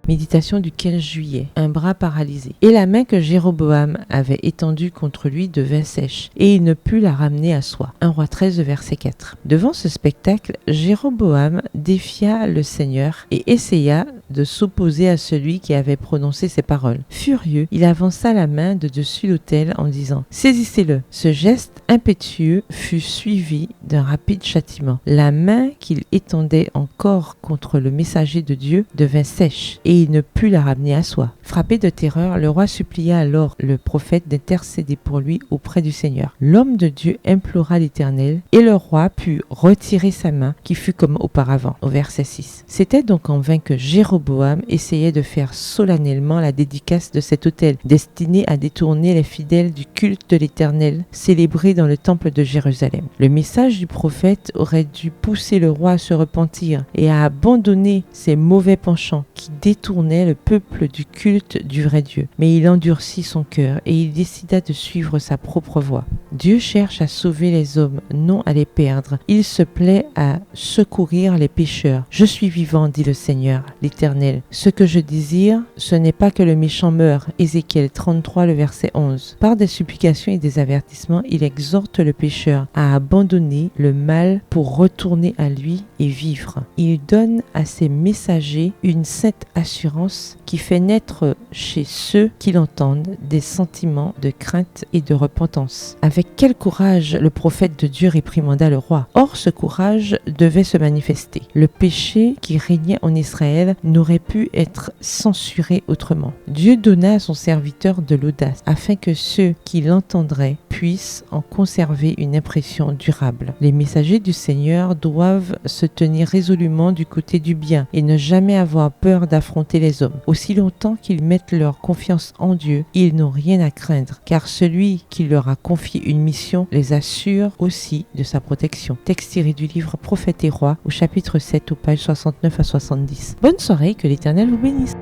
Méditation du 15 juillet. Un bras paralysé. Et la main que Jéroboam avait étendue contre lui devint sèche, et il ne put la ramener à soi. 1 Roi 13, verset 4. Devant ce spectacle, Jéroboam défia le Seigneur et essaya de s'opposer à celui qui avait prononcé ces paroles. Furieux, il avança la main de dessus l'autel en disant « Saisissez-le ». Ce geste impétueux fut suivi d'un rapide châtiment. La main qu'il étendait encore contre le messager de Dieu devint sèche, et il ne put la ramener à soi. Frappé de terreur, le roi supplia alors le prophète d'intercéder pour lui auprès du Seigneur. L'homme de Dieu implora l'Éternel, et le roi put retirer sa main, qui fut comme auparavant. Au verset 6. C'était donc en vain que Jéroboam essayait de faire solennellement la dédicace de cet autel, destiné à détourner les fidèles du culte de l'Éternel, célébré dans le temple de Jérusalem. Le message du prophète aurait dû pousser le roi à se repentir et à abandonner ses mauvais penchants qui détournaient le peuple du culte du vrai Dieu. Mais il endurcit son cœur et il décida de suivre sa propre voie. Dieu cherche à sauver les hommes, non à les perdre. Il se plaît à secourir les pécheurs. Je suis vivant, dit le Seigneur, l'Éternel. Ce que je désire, ce n'est pas que le méchant meure. Ézéchiel 33, le verset 11. Par des supplications et des avertissements, il exhorte le pécheur à abandonner le mal pour retourner à lui et vivre. Il donne à ses messagers une sainte assurance qui fait naître chez ceux qui l'entendent des sentiments de crainte et de repentance. Avec quel courage le prophète de Dieu réprimanda le roi. Or, ce courage devait se manifester. Le péché qui régnait en Israël n'aurait pu être censuré autrement. Dieu donna à son serviteur de l'audace afin que ceux qui l'entendraient puissent en conserver une impression durable. Les messagers du Seigneur doivent se tenir résolument du côté du bien et ne jamais avoir peur d'affronter les hommes. Aussi longtemps qu'ils mettent leur confiance en Dieu, ils n'ont rien à craindre, car celui qui leur a confié une mission les assure aussi de sa protection. Texte tiré du livre Prophètes et Rois, au chapitre 7, aux pages 69 à 70. Bonne soirée, que l'Éternel vous bénisse.